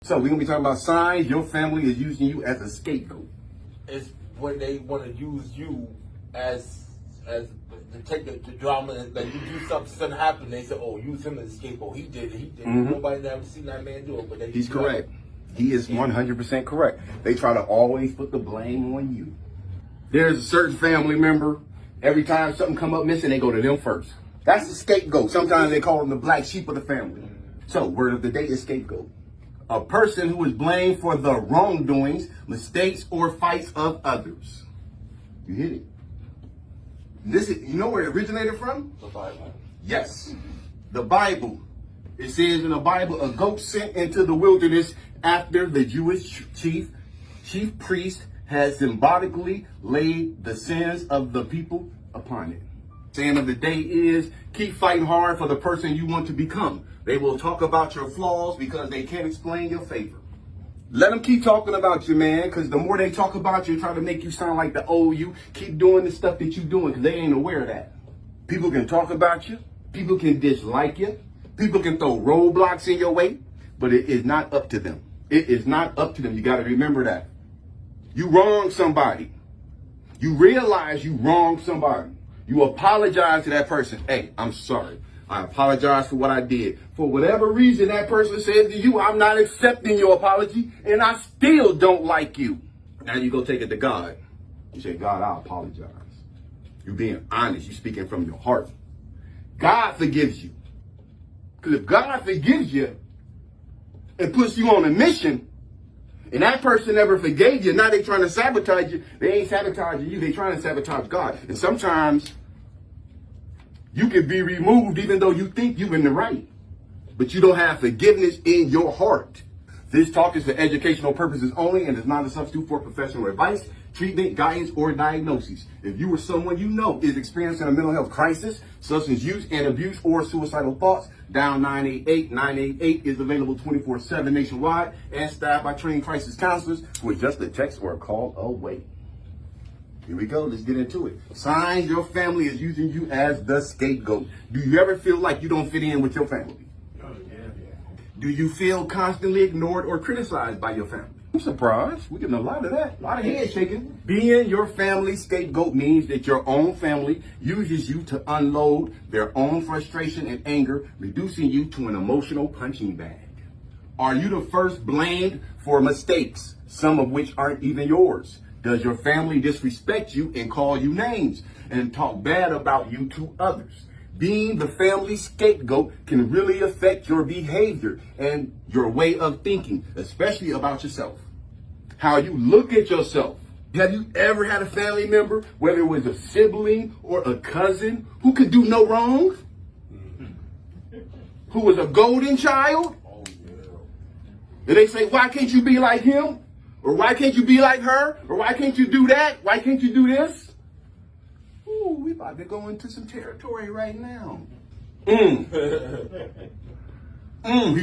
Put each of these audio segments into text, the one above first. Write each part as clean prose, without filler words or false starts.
So we're gonna be talking about signs your family is using you as a scapegoat. It's when they want to use you as to take the drama. Like you do something happen, they say, "Oh, use him as a scapegoat. He did it. He did it." Nobody never seen that man do it, but He's correct. He is 100% correct. They try to always put the blame on you. There's a certain family member, every time something come up missing, they go to them first. That's the scapegoat. Sometimes they call them the black sheep of the family. So word of the day is scapegoat. A person who is blamed for the wrongdoings, mistakes, or fights of others. You hit it. You know where it originated from? The Bible. Yes, the Bible. It says in the Bible, a goat sent into the wilderness after the Jewish chief priest had symbolically laid the sins of the people upon it. Saying of the day is, keep fighting hard for the person you want to become. They will talk about your flaws because they can't explain your favor. Let them keep talking about you, man, because the more they talk about you, try to make you sound like the old you. Keep doing the stuff that you're doing because they ain't aware of that. People can talk about you. People can dislike you. People can throw roadblocks in your way, but it is not up to them. It is not up to them. You got to remember that. You wronged somebody. You realize you wronged somebody. You apologize to that person. Hey, I'm sorry. I apologize for what I did. For whatever reason that person says to you, I'm not accepting your apology, and I still don't like you. Now you go take it to God. You say, God, I apologize. You're being honest. You're speaking from your heart. God forgives you. Because if God forgives you and puts you on a mission, and that person never forgave you, now they trying to sabotage you. They ain't sabotaging you. They trying to sabotage God. And sometimes you can be removed even though you think you're in the right, but you don't have forgiveness in your heart. This talk is for educational purposes only and is not a substitute for professional advice, treatment, guidance, or diagnosis. If you or someone you know is experiencing a mental health crisis, substance use and abuse, or suicidal thoughts, Down 988 988 is available 24/7 nationwide and staffed by trained crisis counselors with just a text or a call away. Here we go. Let's get into it. Signs your family is using you as the scapegoat. Do you ever feel like you don't fit in with your family? Do you feel constantly ignored or criticized by your family? I'm surprised. We're getting a lot of that. A lot of head shaking. Being your family's scapegoat means that your own family uses you to unload their own frustration and anger, reducing you to an emotional punching bag. Are you the first blamed for mistakes, some of which aren't even yours? Does your family disrespect you and call you names and talk bad about you to others? Being the family scapegoat can really affect your behavior and your way of thinking, especially about yourself. How you look at yourself. Have you ever had a family member, whether it was a sibling or a cousin, who could do no wrong? Who was a golden child? And they say, why can't you be like him? Or why can't you be like her? Or why can't you do that? Why can't you do this? Ooh, we about to go into some territory right now. He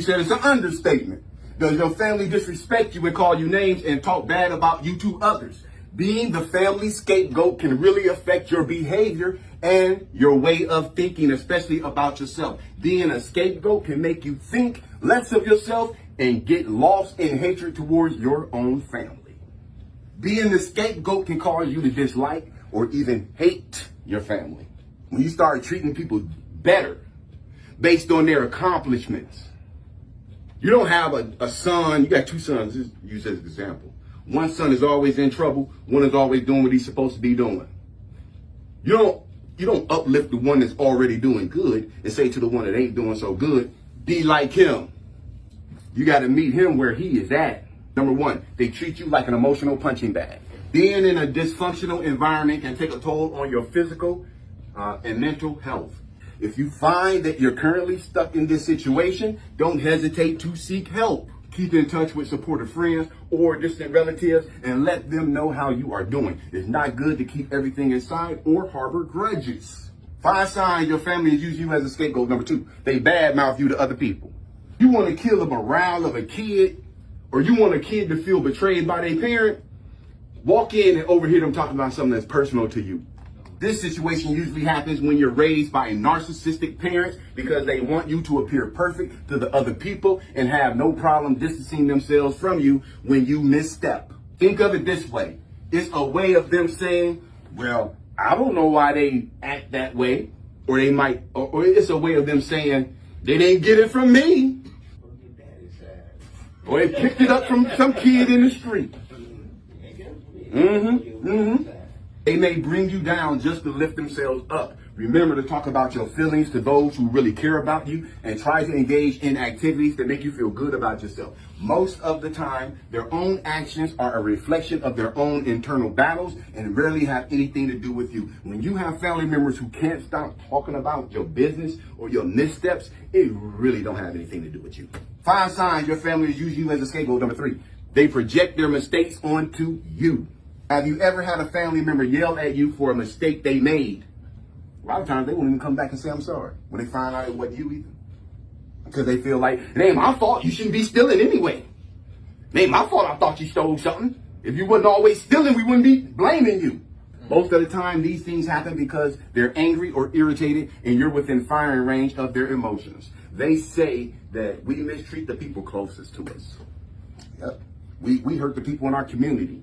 said it's an understatement. Does your family disrespect you and call you names and talk bad about you to others? Being the family scapegoat can really affect your behavior and your way of thinking, especially about yourself. Being a scapegoat can make you think less of yourself and get lost in hatred towards your own family. Being the scapegoat can cause you to dislike or even hate your family. When you start treating people better based on their accomplishments. You don't have a son, you got two sons, just use as an example. One son is always in trouble, one is always doing what he's supposed to be doing. You don't uplift the one that's already doing good and say to the one that ain't doing so good, be like him. You got to meet him where he is at. Number one, they treat you like an emotional punching bag. Being in a dysfunctional environment can take a toll on your physical and mental health. If you find that you're currently stuck in this situation, don't hesitate to seek help. Keep in touch with supportive friends or distant relatives and let them know how you are doing. It's not good to keep everything inside or harbor grudges. 5 signs your family is using you as a scapegoat. Number 2, they badmouth you to other people. You want to kill the morale of a kid, or you want a kid to feel betrayed by their parent, walk in and overhear them talking about something that's personal to you. This situation usually happens when you're raised by narcissistic parents because they want you to appear perfect to the other people and have no problem distancing themselves from you when you misstep. Think of it this way. It's a way of them saying, well, I don't know why they act that way. Or they might, or it's a way of them saying, they didn't get it from me. Or they picked it up from some kid in the street. They may bring you down just to lift themselves up. Remember to talk about your feelings to those who really care about you and try to engage in activities that make you feel good about yourself. Most of the time, their own actions are a reflection of their own internal battles and rarely have anything to do with you. When you have family members who can't stop talking about your business or your missteps, it really don't have anything to do with you. 5 signs your family is using you as a scapegoat. Number 3, they project their mistakes onto you. Have you ever had a family member yell at you for a mistake they made? A lot of times they won't even come back and say, I'm sorry, when they find out it wasn't you either. Because they feel like, it ain't my fault, you shouldn't be stealing anyway. It ain't my fault I thought you stole something. If you wasn't always stealing, we wouldn't be blaming you. Most of the time, these things happen because they're angry or irritated and you're within firing range of their emotions. They say that we mistreat the people closest to us. Yep. We hurt the people in our community.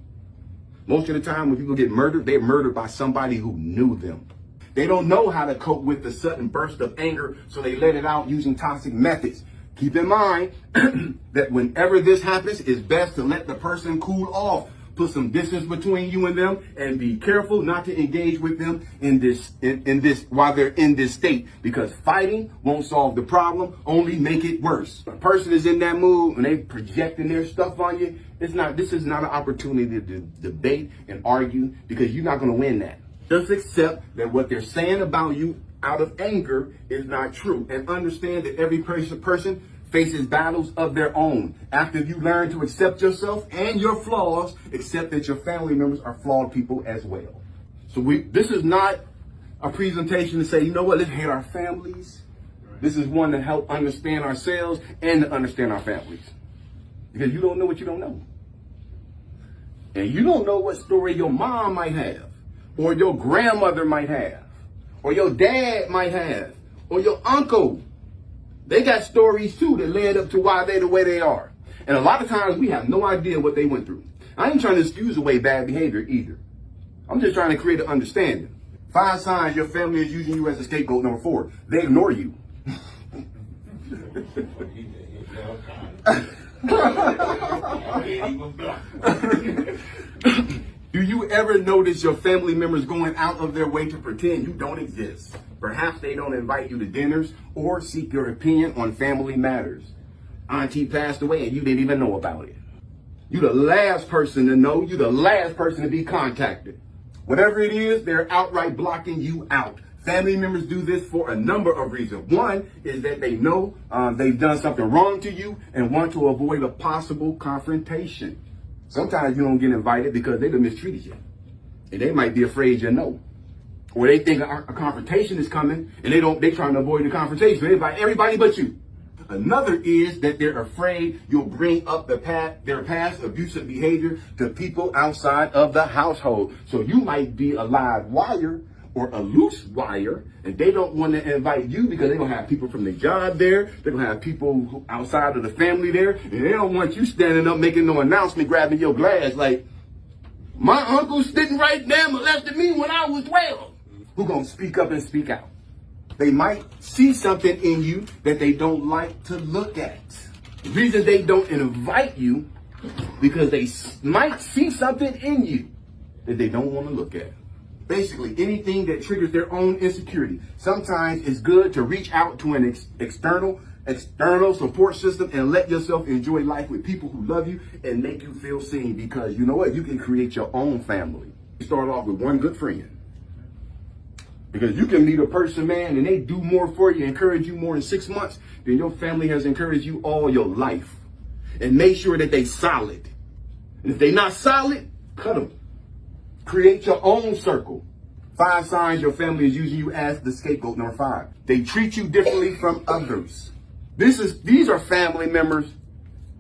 Most of the time when people get murdered, they're murdered by somebody who knew them. They don't know how to cope with the sudden burst of anger, so they let it out using toxic methods. Keep in mind that whenever this happens, it's best to let the person cool off. Put some distance between you and them and be careful not to engage with them in this while they're in this state, because fighting won't solve the problem, only make it worse. If a person is in that mood and they projecting their stuff on you, this is not an opportunity to debate and argue, because you're not going to win that. Just accept that what they're saying about you out of anger is not true, and understand that every person faces battles of their own. After you learn to accept yourself and your flaws, accept that your family members are flawed people as well. So this is not a presentation to say, you know what, let's hate our families. This is one to help understand ourselves and to understand our families. Because you don't know what you don't know. And you don't know what story your mom might have, or your grandmother might have, or your dad might have, or your uncle. They got stories too that led up to why they're the way they are. And a lot of times we have no idea what they went through. I ain't trying to excuse away bad behavior either. I'm just trying to create an understanding. 5 signs your family is using you as a scapegoat. Number 4, they ignore you. Do you ever notice your family members going out of their way to pretend you don't exist? Perhaps they don't invite you to dinners or seek your opinion on family matters. Auntie passed away and you didn't even know about it. You're the last person to know. You're the last person to be contacted. Whatever it is, they're outright blocking you out. Family members do this for a number of reasons. One is that they know they've done something wrong to you and want to avoid a possible confrontation. Sometimes you don't get invited because they done mistreated you. And they might be afraid you know. Or they think a confrontation is coming and they're trying to avoid the confrontation. They invite everybody but you. Another is that they're afraid you'll bring up their past abusive behavior to people outside of the household. So you might be a live wire or a loose wire, and they don't want to invite you because they're going to have people from the job there. They're going to have people outside of the family there, and they don't want you standing up making no announcement, grabbing your glass like, my uncle's sitting right there molested me when I was 12. Who's going to speak up and speak out? They might see something in you that they don't like to look at. The reason they don't invite you, because they might see something in you that they don't want to look at. Basically, anything that triggers their own insecurity. Sometimes it's good to reach out to an external support system and let yourself enjoy life with people who love you and make you feel seen, because you know what? You can create your own family. You start off with one good friend. Because you can meet a person, man, and they do more for you, encourage you more in 6 months than your family has encouraged you all your life. And make sure that they solid. And if they not solid, cut them. Create your own circle. 5 signs your family is using you as the scapegoat. Number 5, they treat you differently from others. These are family members.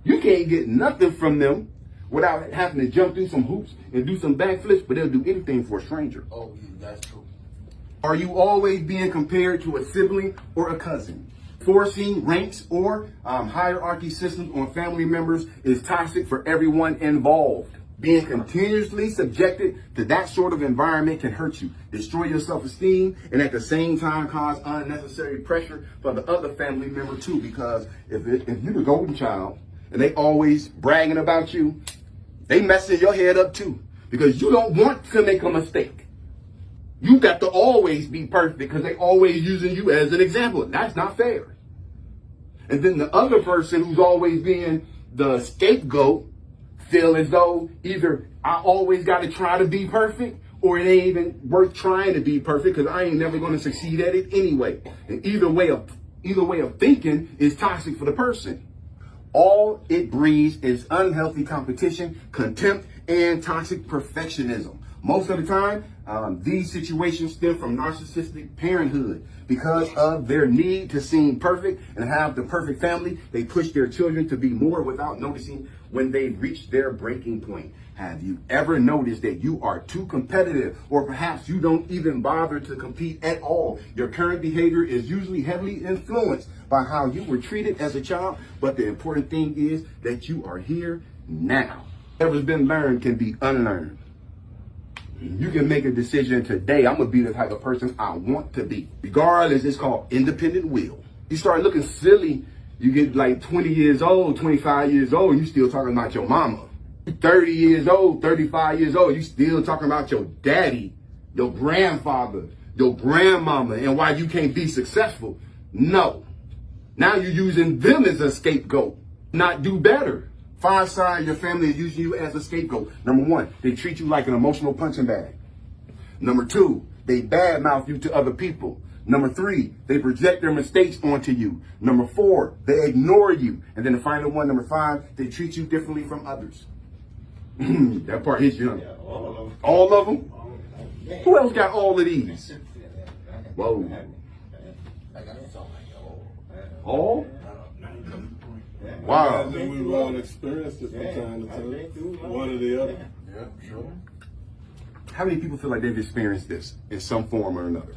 You can't get nothing from them without having to jump through some hoops and do some backflips, but they'll do anything for a stranger. Oh, yeah, that's true. Are you always being compared to a sibling or a cousin? Forcing ranks or hierarchy systems on family members is toxic for everyone involved. Being continuously subjected to that sort of environment can hurt you, destroy your self-esteem, and at the same time cause unnecessary pressure for the other family member too. Because if you're the golden child and they always bragging about you, they messing your head up too. Because you don't want to make a mistake. You got to always be perfect because they always using you as an example. That's not fair. And then the other person who's always being the scapegoat feel as though either I always got to try to be perfect or it ain't even worth trying to be perfect because I ain't never going to succeed at it anyway. And either way of thinking is toxic for the person. All it breeds is unhealthy competition, contempt, and toxic perfectionism. Most of the time, these situations stem from narcissistic parenthood. Because of their need to seem perfect and have the perfect family, they push their children to be more without noticing when they've reached their breaking point. Have you ever noticed that you are too competitive, or perhaps you don't even bother to compete at all? Your current behavior is usually heavily influenced by how you were treated as a child, but the important thing is that you are here now. Whatever's been learned can be unlearned. You can make a decision today. I'm going to be the type of person I want to be. Regardless, it's called independent will. You start looking silly, you get like 20 years old, 25 years old, and you still talking about your mama. 30 years old, 35 years old, you still talking about your daddy, your grandfather, your grandmama, and why you can't be successful. No. Now you're using them as a scapegoat. Not do better. Find signs your family is using you as a scapegoat. Number one, they treat you like an emotional punching bag. Number two, they badmouth you to other people. Number three, they project their mistakes onto you. Number four, they ignore you. And then the final one, number five, they treat you differently from others. That part hits you, huh? Yeah, all of them. All of them? Who else got all of these? Whoa. All? Wow. And then we've all experienced it from time to time, one or the other. Yeah, sure. How many people feel like they've experienced this in some form or another?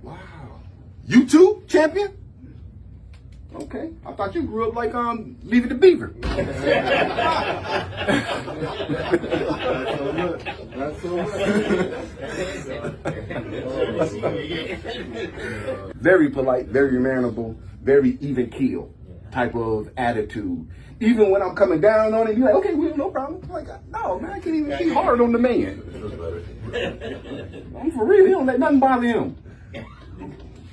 Wow. You too, champion? Okay. I thought you grew up like Leave It to Beaver. That's so much. Very polite, very mannerable, very even keel type of attitude. Even when I'm coming down on it, you're like, okay, well, no problem. I'm like, no, man, I can't even be hard on the man. I'm for real. He don't let nothing bother him.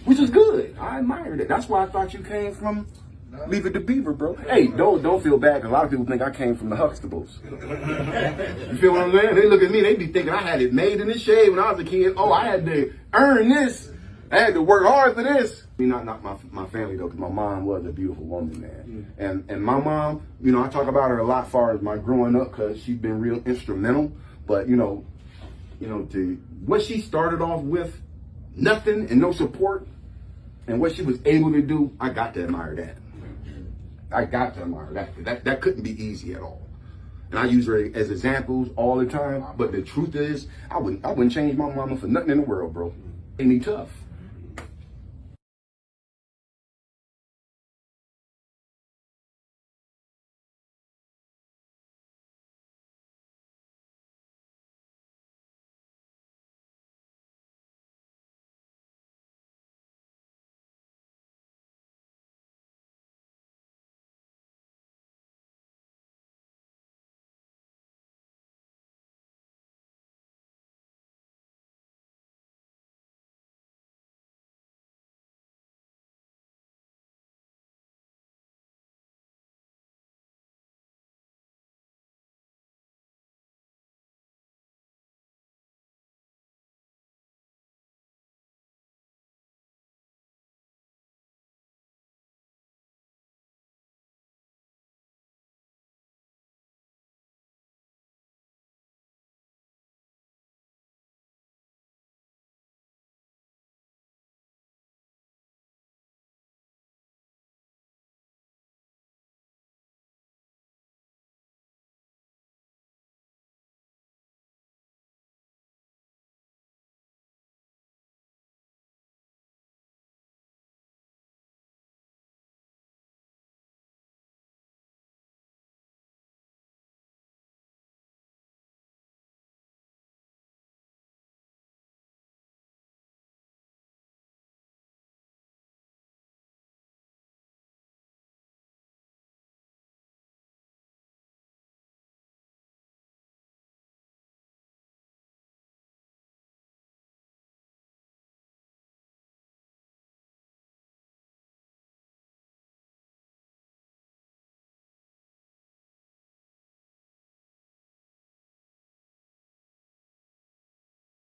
Which is good. I admired it. That's why I thought you came from Leave It to Beaver, bro. Hey, don't feel bad, 'cause a lot of people think I came from the Huxtables. You feel what I'm saying? They look at me, they be thinking I had it made in the shade when I was a kid. Oh, I had to earn this. I had to work hard for this. I mean, not my family, though, because my mom was a beautiful woman, man. And my mom, you know, I talk about her a lot as far as my growing up, because she's been real instrumental. But, you know, to what she started off with, nothing and no support, and what she was able to do, I got to admire that. I got to admire that. That couldn't be easy at all. And I use her as examples all the time. But the truth is, I wouldn't change my mama for nothing in the world, bro. Made me tough.